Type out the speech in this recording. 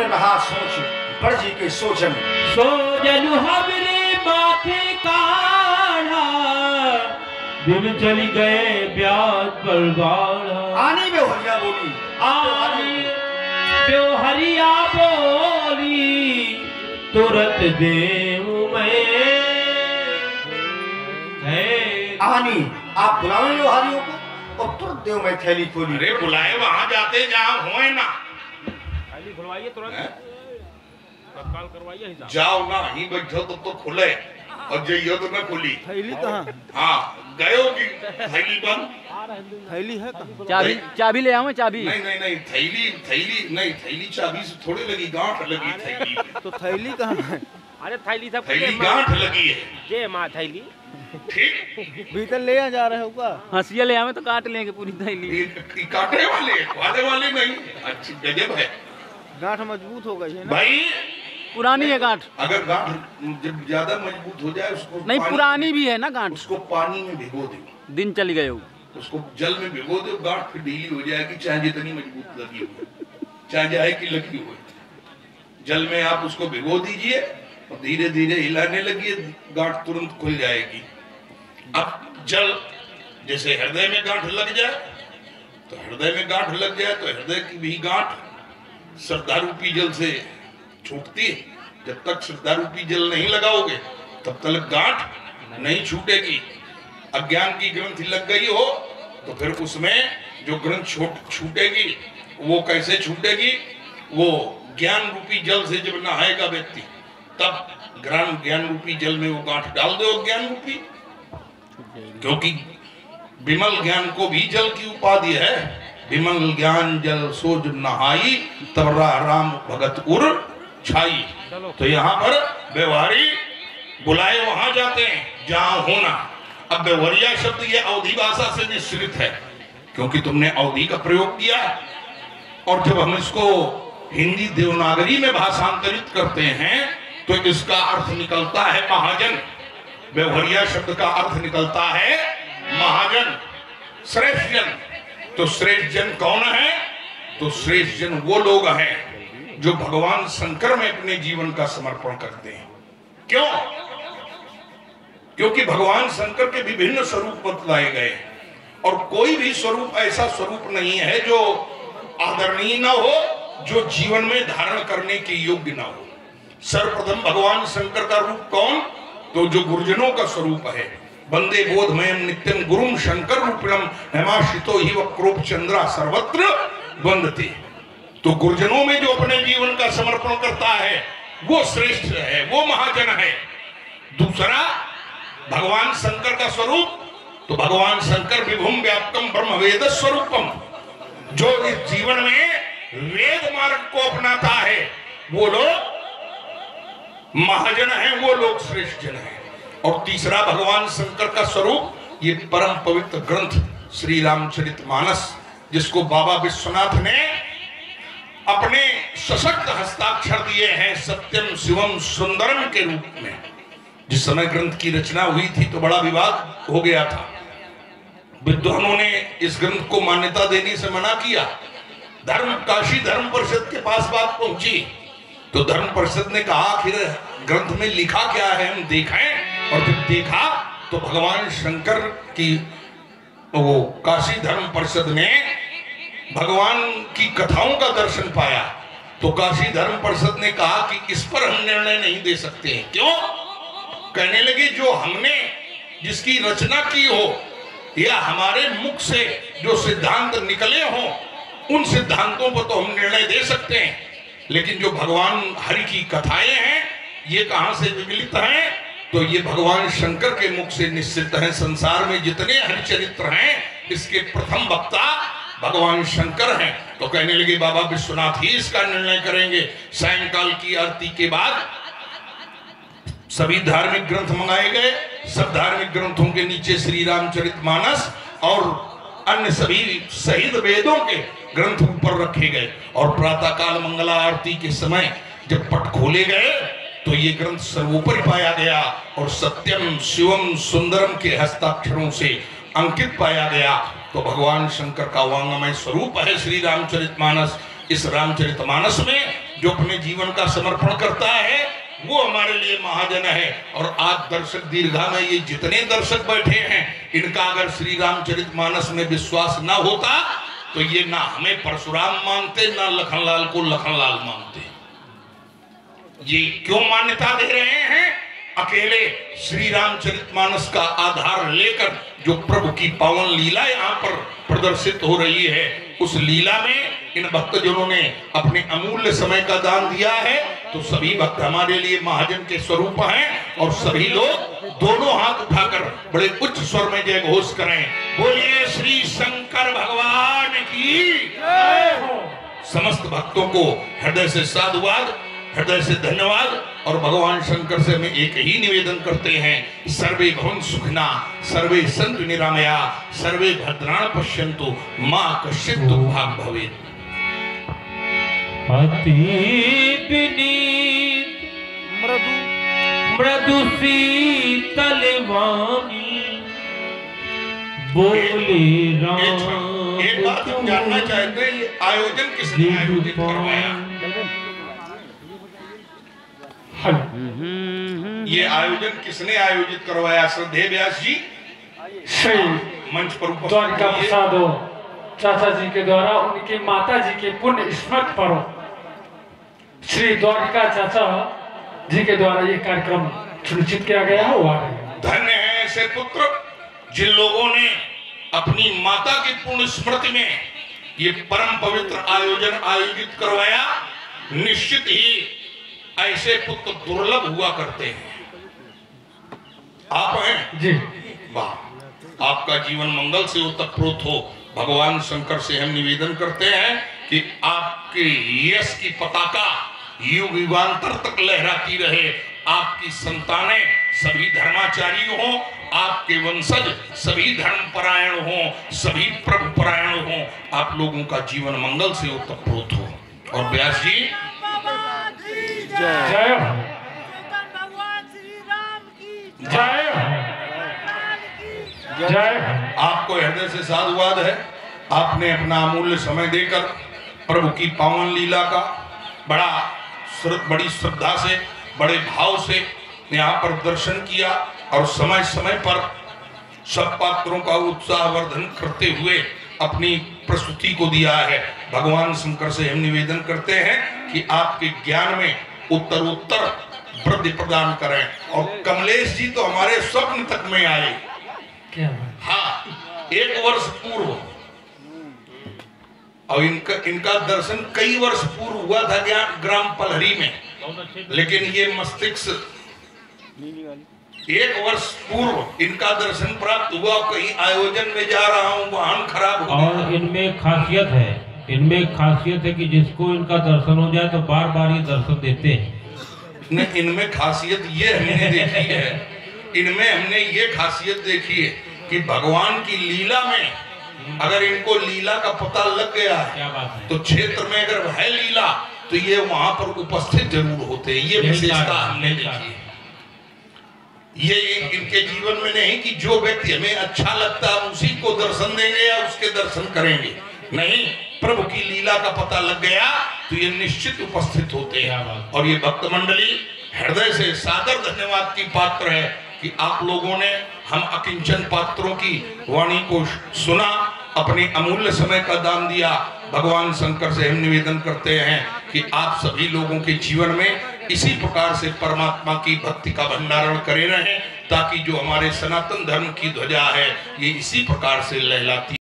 में महा सोच बड़ जी के सोचन सोजन हमरे माथे काढ़ा दिन चली गए ब्याज पर बाढ़ा आनी में हरिया बोली आनी बेहरिया बोली तुरंत देव मैं आनी आप बुलाओ लोहारियों को और तुरंत देव मैं थैली खोली। अरे बुलाए वहां जाते जहाँ होए ना, थैली खुलवाइए तुरंत, तत्काल करवाइए हिसाब। जाओ ना ही बैठो तो खुले और जाइयो तो ना खुली। थैली कहाँ? हाँ गए होगी थैली बंद, थैली है कहाँ? चाबी चाबी ले आओ चाबी। नहीं नहीं नहीं थैली नहीं, थैली चाबी से थोड़ी लगी, गांठ लगी थैली पे। तो थैली कहाँ है? अरे थैली सब थैली गांठ लगी है। जे माँ थैली ठीक भीतर ले जा रहे हो क्या? हंसिया ले आवे तो काट लेंगे पूरी थैली। ये काटने वाले नहीं। अच्छी गजब है गांठ मजबूत हो गई है ना भाई। पुरानी है गांठ। अगर गांठ जब ज्यादा मजबूत हो जाए उसको नहीं पुरानी भी है ना गांठ। उसको पानी में भिगो दो, दिन चली गए हो, उसको जल में भिगो दो, गांठ फिर ढीली हो जाएगी, चाहे जितनी मजबूत लगी हो, चाहे जाए कि लगी हो। जल में आप उसको भिगो दीजिए और धीरे धीरे हिलाने लगिए, गांठ तुरंत खुल जाएगी। अब जल जैसे हृदय में गांठ लग जाए तो हृदय में गांठ लग जाए तो हृदय की भी गांठ श्रद्धा रूपी जल से छूटती है। जब तक श्रद्धा रूपी जल नहीं लगाओगे तब तक गांठ नहीं छूटेगी। अज्ञान की ग्रंथि लग गई हो तो फिर उसमें जो ग्रंथ छूटेगी वो कैसे छूटेगी? वो ज्ञान रूपी जल से जब नहाएगा व्यक्ति तब ज्ञान रूपी जल में वो गांठ डाल दो ज्ञान रूपी, क्योंकि विमल ज्ञान को भी जल की उपाधि है। विमल ज्ञान जल सोज नहाई तब राम भगत उर छाई। तो यहाँ पर व्यवहारी बुलाए वहां जाते हैं जहां होना। अब व्यवहारिया शब्द ये अवधि भाषा से निश्चित है क्योंकि तुमने अवधि का प्रयोग किया, और जब हम इसको हिंदी देवनागरी में भाषांतरित करते हैं तो इसका अर्थ निकलता है महाजन। व्यवहारिया शब्द का अर्थ निकलता है महाजन, श्रेष्ठ जन। तो श्रेष्ठ जन कौन है? तो श्रेष्ठ जन वो लोग हैं जो भगवान शंकर में अपने जीवन का समर्पण करते हैं। क्यों? क्योंकि भगवान शंकर के विभिन्न स्वरूप बतलाए गए और कोई भी स्वरूप ऐसा स्वरूप नहीं है जो आदरणीय ना हो, जो जीवन में धारण करने के योग्य ना हो। सर्वप्रथम भगवान शंकर का रूप कौन? तो जो गुरुजनों का स्वरूप है। वंदे बोधमयम नित्यम गुरुम शंकर रूपिणम हेमाश्रितो ही वक्रोप चंद्रा सर्वत्र वंदते। तो गुरुजनों में जो अपने जीवन का समर्पण करता है वो श्रेष्ठ है, वो महाजन है। दूसरा भगवान शंकर का स्वरूप, तो भगवान शंकर विभुम व्यापकम ब्रह्म वेद स्वरूपम। जो इस जीवन में वेद मार्ग को अपनाता है वो लोग महाजन हैं, वो लोग श्रेष्ठ जन हैं। और तीसरा भगवान शंकर का स्वरूप ये परम पवित्र ग्रंथ श्री रामचरितमानस, जिसको बाबा विश्वनाथ ने अपने सशक्त हस्ताक्षर दिए हैं सत्यम शिवम सुंदरम के रूप में। जिस समय ग्रंथ की रचना हुई थी तो बड़ा विवाद हो गया था। विद्वानों ने इस ग्रंथ को मान्यता देने से मना किया। काशी धर्म परिषद के पास बात पहुंची तो धर्म परिषद ने कहा आखिर ग्रंथ में लिखा क्या है हम देखें। और जब देखा तो भगवान शंकर की वो काशी धर्म परिषद ने भगवान की कथाओं का दर्शन पाया। तो काशी धर्म परिषद ने कहा कि इस पर हम निर्णय नहीं दे सकते हैं। क्यों? कहने लगे जो हमने जिसकी रचना की हो या हमारे मुख से जो सिद्धांत निकले हों उन सिद्धांतों पर तो हम निर्णय दे सकते हैं, लेकिन जो भगवान हरि की कथाएं हैं ये कहां से विकलित हैं? तो ये भगवान शंकर के मुख से निश्चित हैं। संसार में जितने हरिचरित्र हैं इसके प्रथम वक्ता भगवान शंकर हैं। तो कहने लगे बाबा विश्वनाथ ही इसका निर्णय करेंगे। सायंकाल की आरती के बाद सभी धार्मिक ग्रंथ मंगाए गए। सब धार्मिक ग्रंथों के नीचे श्री रामचरितमानस और अन्य सभी शहीद वेदों के ग्रंथ ऊपर रखे गए। और प्रातः काल मंगला आरती के समय जब पट खोले गए तो ये ग्रंथ सर्वोपरि पाया गया और सत्यम शिवम सुंदरम के हस्ताक्षरों से अंकित पाया गया। तो भगवान शंकर का वांगमय स्वरूप है श्री रामचरितमानस। इस रामचरितमानस में जो अपने जीवन का समर्पण करता है वो हमारे लिए महाजन है। और आज दर्शक दीर्घा में ये जितने दर्शक बैठे हैं, इनका अगर श्री रामचरितमानस में विश्वास ना होता तो ये ना हमें परशुराम मानते, ना लखनलाल को लखनलाल मानते। ये क्यों मान्यता दे रहे हैं? अकेले श्री रामचरितमानस का आधार लेकर जो प्रभु की पावन लीला यहाँ पर प्रदर्शित हो रही है, उस लीला में इन भक्तजनों ने अपने अमूल्य समय का दान दिया है। तो सभी भक्त हमारे लिए महाजन के स्वरूप हैं और सभी लोग दोनों हाथ उठाकर बड़े उच्च स्वर में जय घोष करें, बोलिए श्री शंकर भगवान की जय हो। समस्त भक्तों को हृदय से साधुवाद, हृदय से धन्यवाद। और भगवान शंकर से हमें एक ही निवेदन करते हैं, सर्वे भवन सुखिना, सर्वे सन्तु निरामया, सर्वे भद्राणि पश्यन्तु, मा कश्चित् दुःखभाग् भवेत्। अति विनीत मृदु शीतल वाणी बोले राम। एक बात हम जानना चाहते हैं, ये आयोजन किसने आयोजित करवाया? ये आयोजन किसने आयोजित करवाया? श्रद्धेय व्यास जी श्री मंच पर द्वारिका प्रसाद चाचा जी के द्वारा उनकी माता जी के पुण्य स्मृति पर श्री द्वारिका चाचा जी के द्वारा ये कार्यक्रम सुनिश्चित किया गया है। वो आ रहे हैं। धन्य है ऐसे पुत्र जिन लोगों ने अपनी माता की पुण्य स्मृति में ये परम पवित्र आयोजन आयोजित करवाया। निश्चित ही ऐसे पुत्र दुर्लभ हुआ करते हैं। आप हैं जी, वाह, आपका जीवन मंगल से ओतप्रोत हो। भगवान शंकर से हम निवेदन करते हैं कि आपके यश की पताका युग युगांतर तक लहराती रहे। आपकी संतानें सभी धर्माचारी हों, आपके वंशज सभी धर्मपरायण हों, सभी प्रभु परायण हों। आप लोगों का जीवन मंगल से ओतप्रोत हो। और व्यास जी जय हो, जय हो, जय हो। आपको हृदय से साधुवाद है। आपने अपना अमूल्य समय देकर प्रभु की पावन लीला का बड़ी श्रद्धा से, बड़े भाव से यहाँ पर दर्शन किया और समय समय पर सब पात्रों का उत्साहवर्धन करते हुए अपनी प्रस्तुति को दिया है। भगवान शंकर से हम निवेदन करते हैं कि आपके ज्ञान में उत्तरोत्तर वृद्धि प्रदान करें। और कमलेश जी तो हमारे स्वप्न तक में आए। क्या बात? हाँ, 1 वर्ष पूर्व, और इनका दर्शन कई वर्ष पूर्व हुआ था ग्राम पलहरी में, लेकिन ये मस्तिष्क 1 वर्ष पूर्व इनका दर्शन प्राप्त हुआ। कहीं आयोजन में जा रहा हूँ, वाहन खराब हो गया। और इनमें खासियत है, कि जिसको इनका दर्शन हो जाए तो बार बार ये दर्शन देते हैं। इनमें खासियत ये हमने देखी है, इनमें हमने ये खासियत देखी है कि भगवान की लीला में अगर इनको लीला का पता लग गया है, क्या बात है? तो क्षेत्र में अगर है लीला तो ये वहां पर उपस्थित जरूर होते हैं। ये विशेषता हमने देखी है। ये इनके जीवन में नहीं कि जो व्यक्ति हमें अच्छा लगता है उसी को दर्शन देंगे या उसके दर्शन करेंगे, नहीं, प्रभु की लीला का पता लग गया तो ये निश्चित उपस्थित होते हैं। और ये भक्त मंडली हृदय से सादर धन्यवाद की पात्र है कि आप लोगों ने हम अकिंचन पात्रों की वाणी को सुना, अपने अमूल्य समय का दान दिया। भगवान शंकर से हम निवेदन करते हैं कि आप सभी लोगों के जीवन में इसी प्रकार से परमात्मा की भक्ति का भंडारण करे रहें, ताकि जो हमारे सनातन धर्म की ध्वजा है ये इसी प्रकार से लहलाती